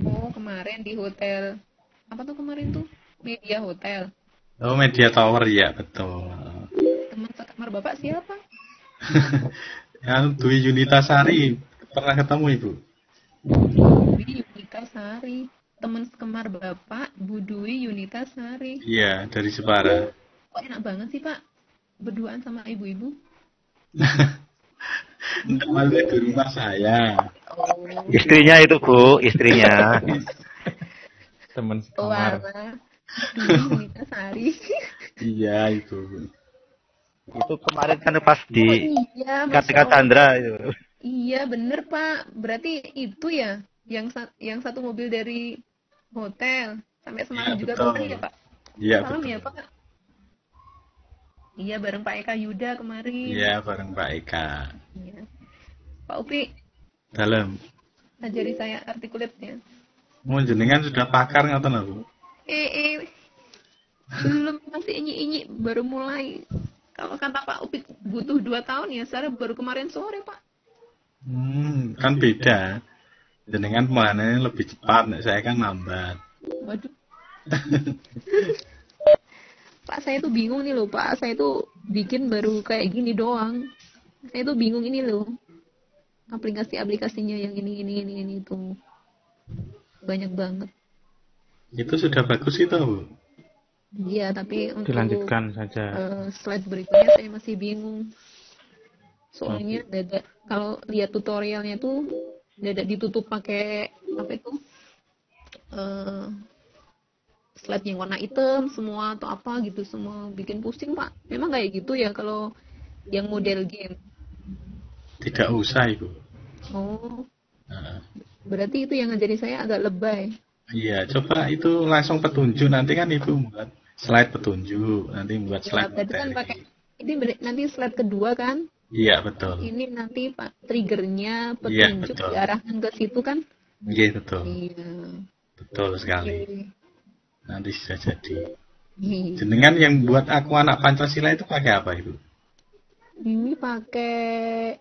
Oh, kemarin di hotel. Apa tuh kemarin tuh? Media Hotel. Oh, Media Tower ya, betul. Teman sekamar Bapak siapa? Dwi Yunita Sari. Pernah ketemu Ibu? Dwi Yunita Sari. Teman sekamar Bapak, Bu Dwi Yunita Sari. Iya, dari Jepara. Kok enak banget sih, Pak? Berduaan sama ibu-ibu. Maksudnya di rumah saya. Oh. Istrinya itu Bu, istrinya. Teman sekamar. Warna Dwi Yunita Sari. Iya, itu. Itu kemarin kan pas di Iya, Kartika Chandra itu. Iya, bener Pak. Berarti itu ya yang satu mobil dari hotel sampai Semarang Iya, juga betul. kemarin ya Pak? Iya, Salam betul. ya Pak. Iya, bareng Pak Eka Yuda kemarin. Iya, bareng Pak Eka. Iya. Pak Upi, Dalam. ajari saya artikulatnya. Mau jenengan sudah pakar ngoten lho, Bu? Belum, masih inyi-inyi, baru mulai. Kalau kata Pak Upi butuh 2 tahun ya, saya baru kemarin sore Pak. Kan beda. Jenengan pemahamannya lebih cepat, nek saya kan lambat. Waduh. Pak, saya tuh bingung nih loh Pak, saya tuh bikin baru kayak gini doang. Saya tuh bingung ini loh. Aplikasi-aplikasinya yang ini tuh. Banyak banget. Itu sudah bagus itu, Bu. Iya, tapi untuk Dilanjutkan saja. slide berikutnya saya masih bingung. Soalnya dadak kalau lihat tutorialnya tuh dadak ditutup pakai apa itu? Slide yang warna hitam semua atau apa gitu, semua bikin pusing Pak. Memang kayak gitu ya kalau yang model game. Tidak usah, Ibu. Oh, Nah, berarti itu yang ngajarin saya agak lebay. iya, coba itu langsung petunjuk. Nanti kan Ibu buat slide petunjuk. Nanti buat Ya, slide tadi kan materi. pakai ini nanti slide kedua kan? Iya, betul. Ini nanti Pak triggernya Iya, petunjuk betul. diarahkan ke situ kan? Iya, betul. Iya. Betul sekali. Oke. Nanti bisa jadi. Iya. Jenengan yang buat aku anak Pancasila itu pakai apa, Ibu? Ini pakai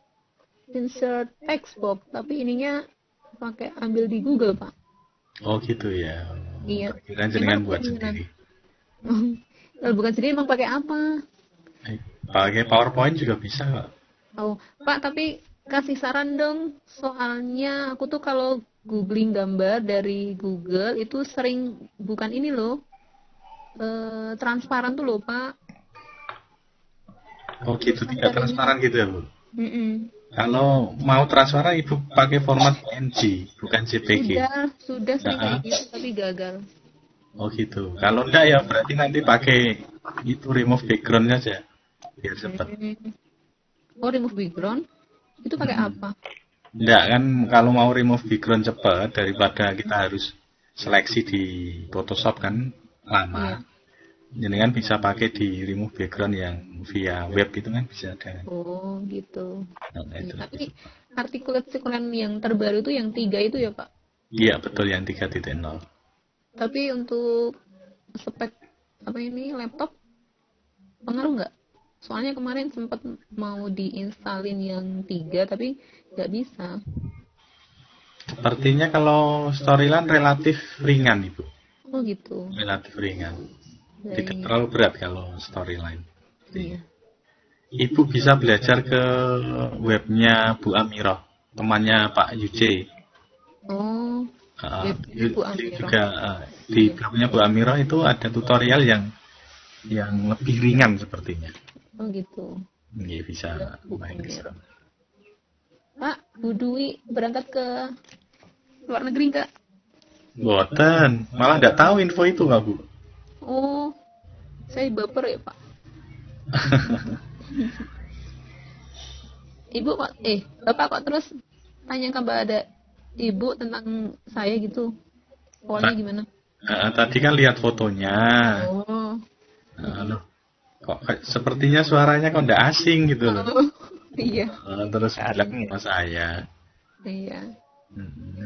insert text box, tapi ininya pakai ambil di Google Pak. Oh, gitu ya. Iya. Kira jenengan Emang buat beneran. sendiri. Kalau bukan sendiri emang pakai apa? Pakai PowerPoint juga bisa, Pak. Oh, Pak, tapi kasih saran dong. Soalnya aku tuh kalau googling gambar dari Google itu sering bukan ini loh. Transparan tuh loh, Pak. Oh, gitu, tidak transparan gitu ya, Bu? Mm-mm. Kalau mau transparan, Ibu pakai format PNG, bukan JPG. Sudah sering Nah. kayak gitu tapi gagal. Oh, gitu. Kalau enggak ya berarti nanti pakai itu remove background aja, biar cepat. Oh, remove background? Itu pakai apa? Enggak kan, kalau mau remove background cepat daripada kita harus seleksi di Photoshop kan lama. Jadi kan bisa pakai di remove background yang via web itu kan bisa ada. Oh, gitu. Nah, itu. Tapi artikulat-artikulan yang terbaru itu yang 3 itu ya, Pak? Iya, betul, yang 3.0. Tapi untuk spek apa ini laptop pengaruh nggak? Soalnya kemarin sempat mau diinstalin yang 3 tapi nggak bisa. Sepertinya kalau storyline relatif ringan, Ibu. Oh gitu. Relatif ringan. Tidak Baik. terlalu berat kalau storyline. Iya. Ibu bisa belajar ke webnya Bu Amirah, temannya Pak Yuce. Oh, webnya Bu Amirah. Juga di blognya Bu Amirah itu ada tutorial yang lebih ringan sepertinya. oh gitu. Iya, bisa Bu main ke Amirah. sana. Pak, Bu Dwi berangkat ke luar negeri nggak? Boten, malah nggak tahu info itu Kak Bu. Oh, saya baper ya Pak. Ibu kok, Bapak kok terus tanya kepada Ibu tentang saya gitu? Awalnya gimana? Tadi kan lihat fotonya. Oh, Loh, kok sepertinya suaranya kok nggak asing gitu loh. iya, Terus bilang sama saya. iya.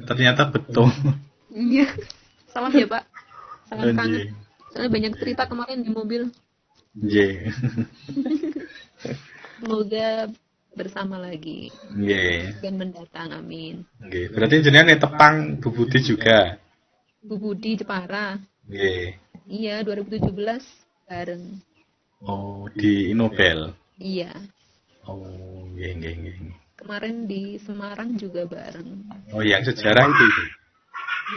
Ternyata betul. Iya. Salam ya Pak. Sangat kangen. Nggih. Soalnya banyak cerita kemarin di mobil. Nggih. Semoga bersama lagi Nggih. dan mendatang, amin. Nggih. Berarti jenengan tepang Bu Budi juga. Bu Budi Jepara. Nggih. Iya, 2017 bareng. Oh, di Inobel. Iya. Oh, nggih nggih nggih. Kemarin di Semarang juga bareng. Oh, yang sejarah itu.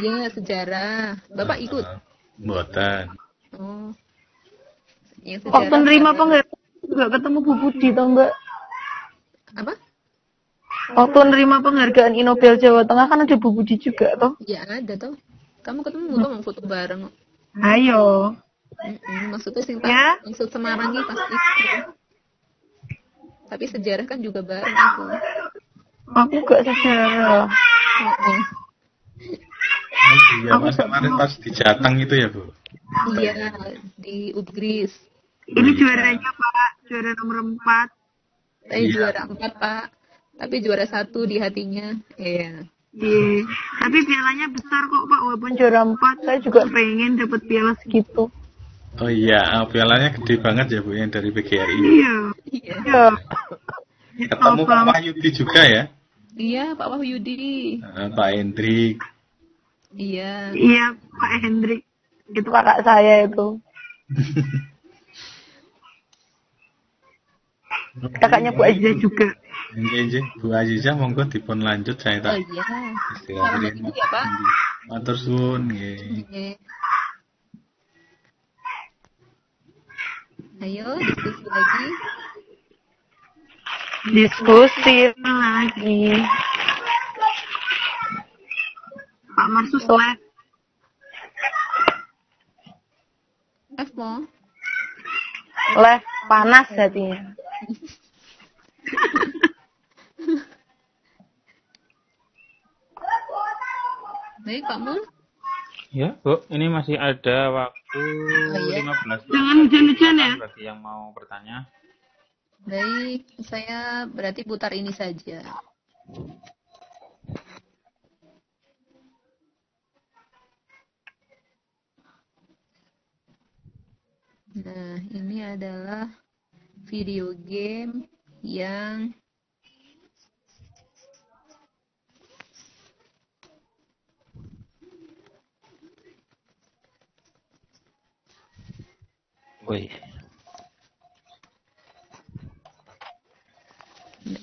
Iya, sejarah. Bapak ikut? Mboten. Oh. Yang Waktu sejarah nerima bareng. penghargaan juga ketemu Bu Budi toh Mbak. Apa? Waktu nerima penghargaan Inobel Jawa Tengah kan ada Bu Budi juga toh. Ya ada toh. Kamu ketemu nggak mau foto bareng? Ayo. Maksudnya sing Ya. maksud Semarang ini pasti. Tapi sejarah kan juga bareng aku. Aku gak sejarah. Iya, Mas, kemarin pas di Jateng itu ya, Bu. Iya, di Ubgris. Ini juaranya Pak, juara nomor 4. Saya juara 4 Pak. Tapi juara 1 di hatinya. Iya. Iya. Tapi pialanya besar kok Pak, walaupun juara 4. Saya juga pengen dapat piala segitu. Oh iya, pialanya gede banget ya, Bu, yang dari PGRI. Iya. Iya. Ketemu Pak Wahyudi juga ya? Iya, Pak Wahyudi. Pak Hendrik. Iya. Iya, Pak Hendrik. Itu kakak saya itu. Kakaknya Bu Aziza juga. Nggih, Bu Aziza monggo dipun lanjut saya tak. Oh iya. Istilah Salam terima. itu ya Pak. Matur suwun nggih. Oke. Ayo diskusi lagi. Diskusi lagi. Pak Marsus live. Apa? Live panas hatinya. Baik Pak Mul. Ya, Bu, ini masih ada waktu iya. 15 menit. Jangan hujan-hujan ya. Bagi yang mau bertanya. Baik, saya berarti putar ini saja. Nah, ini adalah video game yang Wih.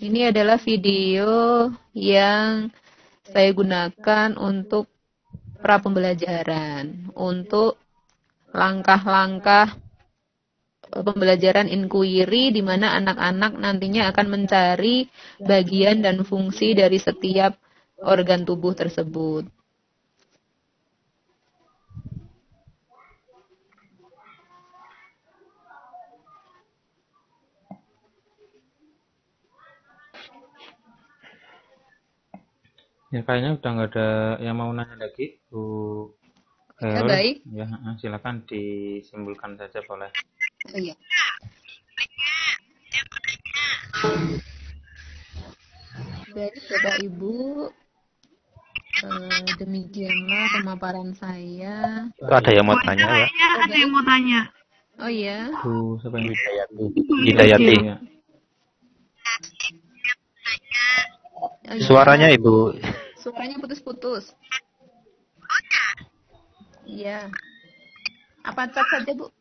ini adalah video yang saya gunakan untuk pra pembelajaran, untuk langkah-langkah pembelajaran inquiry di mana anak-anak nantinya akan mencari bagian dan fungsi dari setiap organ tubuh tersebut. Ya, kayaknya udah nggak ada yang mau nanya lagi, Bu. Baik. Ya, silakan disimpulkan saja boleh. Oh, iya. Baik, Bapak Ibu, demikianlah pemaparan saya. Itu ada yang mau tanya ya? Ada yang mau tanya. Oh iya. Bu, siapa yang Hidayati. Ya. Oh, iya. Suaranya Ibu. Suaranya putus-putus. Iya. Apa chat saja, Bu?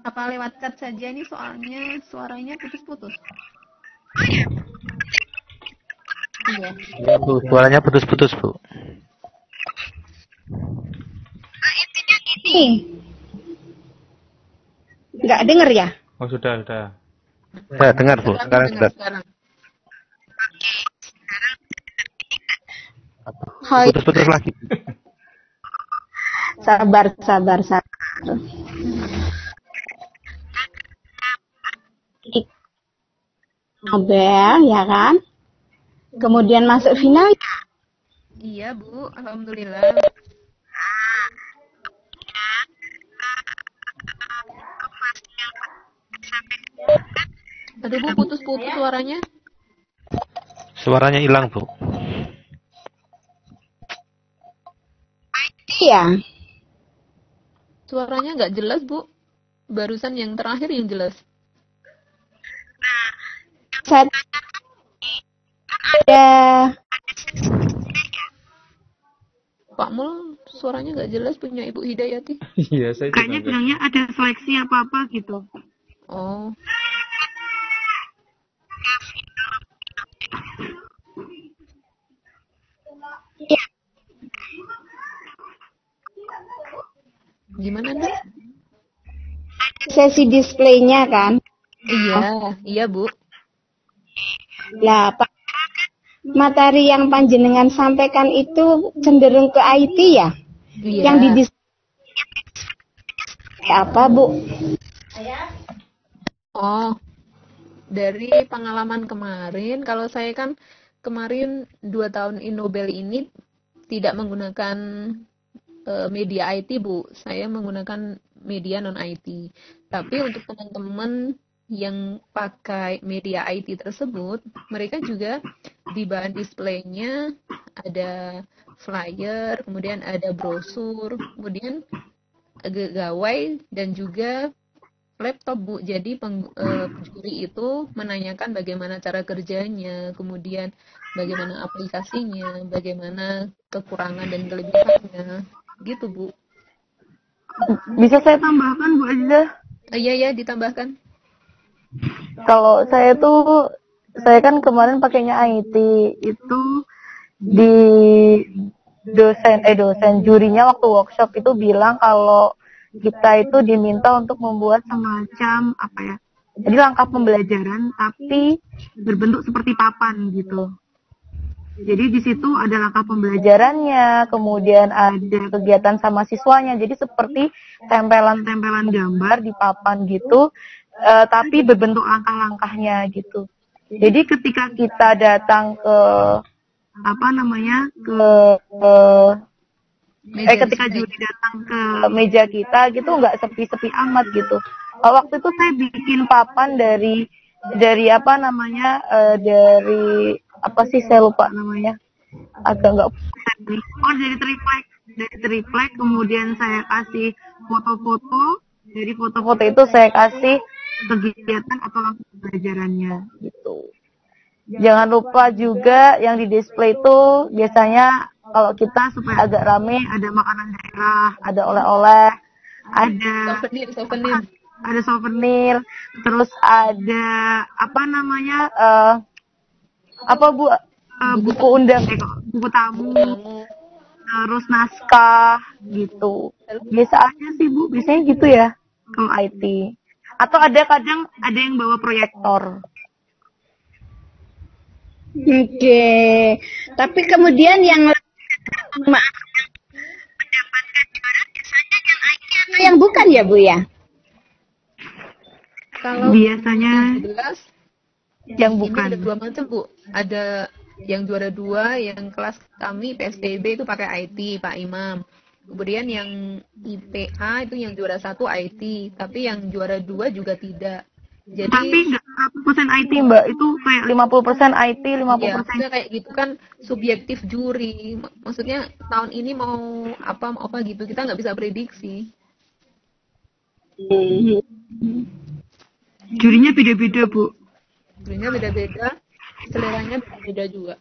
Apa lewat chat saja ini soalnya suaranya putus-putus. Iya. Ya, Bu, suaranya putus-putus, Bu. Ini nggak denger ya? Oh, sudah. Saya dengar, Bu. Sekarang sudah. Hai, Putus-putus lagi. sabar. Nobel, ya kan? Kemudian masuk final. Iya, Bu. Alhamdulillah. Aduh, Bu, putus-putus suaranya. Suaranya hilang, Bu. ya? Suaranya nggak jelas, Bu. Barusan yang terakhir yang jelas. Saya ada Pak Mul, suaranya nggak jelas punya Ibu Hidayati. Iya, saya juga Kayaknya bilangnya ada seleksi apa-apa gitu. Oh, gimana nih? sesi displaynya kan. Iya Bu. Lah, materi yang panjenengan sampaikan itu cenderung ke IT ya? Iya. Yang di apa, Bu? Oh, dari pengalaman kemarin, kalau saya kan kemarin 2 tahun Innobel ini tidak menggunakan media IT, Bu. Saya menggunakan media non-IT. Tapi untuk teman-teman yang pakai media IT tersebut, mereka juga di bahan displaynya ada flyer, kemudian ada brosur, kemudian gawai dan juga laptop, Bu. Jadi penjuri itu menanyakan bagaimana cara kerjanya, kemudian bagaimana aplikasinya, bagaimana kekurangan dan kelebihannya, gitu Bu. Bisa saya tambahkan, Bu Aziza? Iya, ditambahkan. Kalau saya kan kemarin pakainya IT, itu di dosen jurinya waktu workshop itu bilang kalau kita itu diminta untuk membuat semacam apa ya, jadi langkah pembelajaran tapi berbentuk seperti papan gitu. Jadi di situ ada langkah pembelajarannya, kemudian ada kegiatan sama siswanya, jadi seperti tempelan-tempelan gambar di papan gitu, tapi berbentuk langkah-langkahnya gitu. Jadi ketika kita datang ke ketika juri datang ke meja kita gitu nggak sepi-sepi amat gitu. Waktu itu saya bikin papan dari apa sih saya lupa namanya, agak nggak dari triplek kemudian saya kasih foto-foto, dari foto-foto itu saya kasih kegiatan atau langkah pembelajarannya gitu. Jangan lupa juga yang di display itu biasanya kalau kita supaya agak rame ada makanan daerah, ada oleh-oleh, ada souvenir, terus ada buku undang, buku tamu, terus naskah gitu. Biasa aja sih Bu, biasanya gitu ya kalau IT. Atau kadang ada yang bawa proyektor. Oke. Tapi kemudian yang mendapatkan juara biasanya yang IT atau yang bukan ya, Bu ya? Kalau biasanya yang bukan. Ini ada 2 macam, Bu. Ada yang juara 2, yang kelas kami PSBB itu pakai IT, Pak Imam. Kemudian yang IPA itu yang juara 1 IT, tapi yang juara 2 juga tidak. Jadi tapi nggak 100% IT, Mbak. Itu kayak 50% IT, 50%. Ya, kayak gitu kan subjektif juri. Maksudnya tahun ini mau apa gitu. Kita nggak bisa prediksi. Jurinya beda-beda, Bu. Jurinya beda-beda, seleranya beda juga.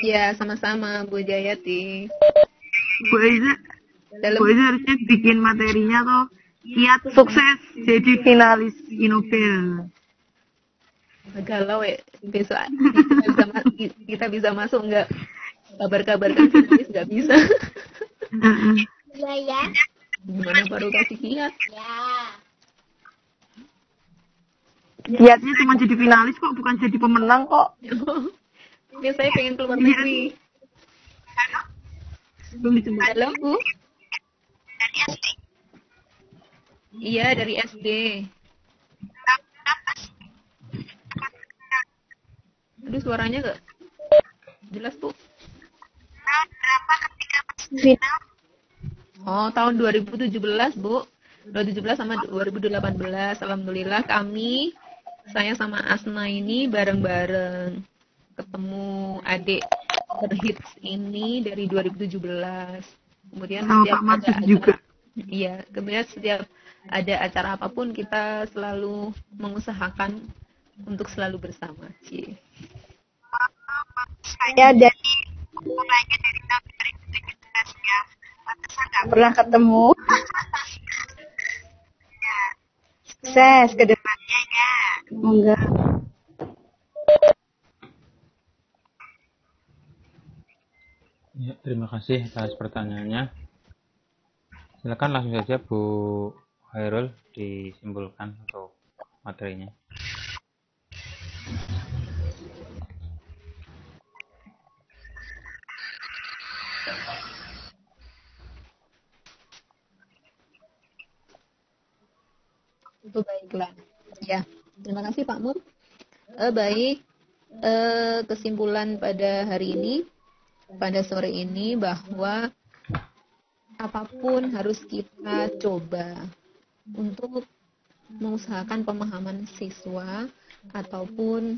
Ya, sama-sama Bu Jayati. Bu Aiza harusnya bikin materinya tuh kiat sukses jadi finalis Innobel. Galau ya, besok kita bisa masuk nggak? Kabar-kabarkan finalis nggak bisa. Iya ya. Gimana baru kasih kiat? Kiatnya cuma jadi finalis kok, bukan jadi pemenang kok. Ini saya pengen keluar negeri. Halo, Bu? Dari SD. Iya, dari SD. Aduh, suaranya nggak jelas, Bu. Berapa ketika masuk final? Oh, tahun 2017, Bu. 2017 sama 2018. Alhamdulillah saya sama Asna ini bareng-bareng. ketemu adik terhits ini dari 2017. Kemudian Sama setiap Pak ada Mansur acara, juga. iya, kemudian setiap ada acara apapun kita selalu mengusahakan untuk selalu bersama. Cie. Saya dari mulainya dari tahun 2017 ya. Pantesan nggak pernah ketemu. Ya, sukses ke depannya ya. Semoga. Ya, terima kasih atas pertanyaannya. Silakan langsung saja Bu Hairul disimpulkan untuk materinya. Itu baiklah. Ya, terima kasih Pak Mur. Baik, kesimpulan pada hari ini, pada sore ini bahwa apapun harus kita coba untuk mengusahakan pemahaman siswa ataupun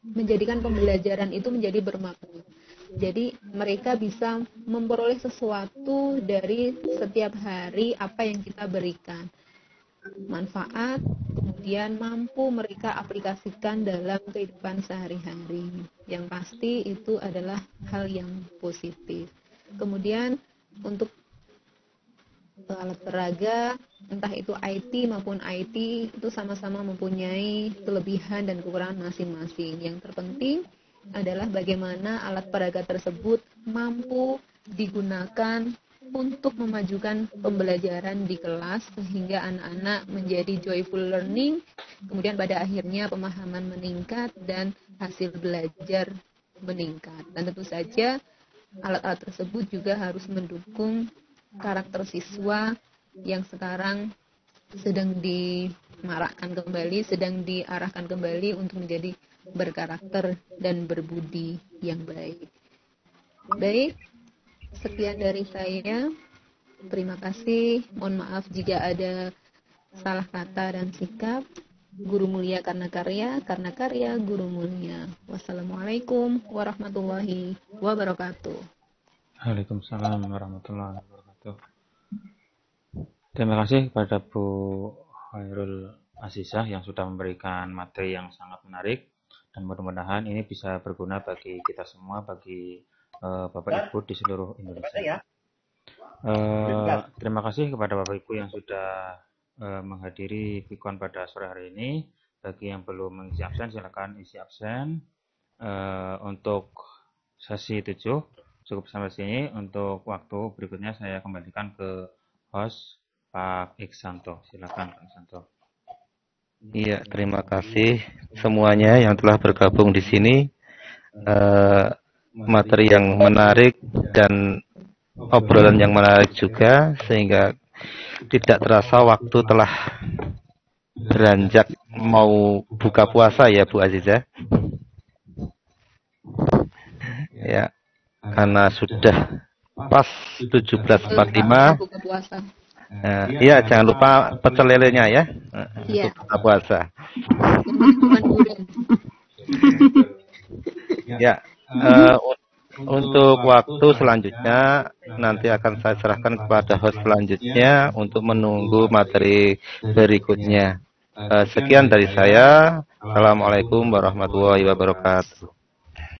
menjadikan pembelajaran itu menjadi bermakna. Jadi mereka bisa memperoleh sesuatu dari setiap hari apa yang kita berikan. Manfaat, kemudian mampu mereka aplikasikan dalam kehidupan sehari-hari. Yang pasti itu adalah hal yang positif. Kemudian untuk alat peraga, entah itu IT maupun IT, itu sama-sama mempunyai kelebihan dan kekurangan masing-masing. Yang terpenting adalah bagaimana alat peraga tersebut mampu digunakan untuk memajukan pembelajaran di kelas sehingga anak-anak menjadi joyful learning, kemudian pada akhirnya pemahaman meningkat dan hasil belajar meningkat. Dan tentu saja alat-alat tersebut juga harus mendukung karakter siswa yang sekarang sedang dimarakkan kembali, sedang diarahkan kembali untuk menjadi berkarakter dan berbudi yang baik. Baik, sekian dari saya. Terima kasih. Mohon maaf jika ada salah kata dan sikap. Guru mulia karena karya guru mulia. Wassalamualaikum warahmatullahi wabarakatuh. Waalaikumsalam warahmatullahi wabarakatuh. Terima kasih kepada Bu Hairul Azizah yang sudah memberikan materi yang sangat menarik dan mudah-mudahan ini bisa berguna bagi kita semua, bagi Bapak Ibu di seluruh Indonesia. Terima kasih kepada Bapak Ibu yang sudah menghadiri Pikon pada sore hari ini. Bagi yang belum mengisi absen, silakan isi absen. Untuk sesi 7 cukup sampai sini. Untuk waktu berikutnya saya kembalikan ke host Pak Iksanto. Silakan Pak Iksanto. Iya, terima kasih semuanya yang telah bergabung di sini. Materi yang menarik dan obrolan yang menarik juga, sehingga tidak terasa waktu telah beranjak mau buka puasa ya Bu Azizah. Ya, karena sudah pas 17.45. Buka puasa. Iya, jangan lupa pecel lelenya ya. Iya. Untuk buka puasa. Ya, untuk waktu selanjutnya nanti akan saya serahkan kepada host selanjutnya untuk menunggu materi berikutnya. Sekian dari saya. Assalamualaikum warahmatullahi wabarakatuh.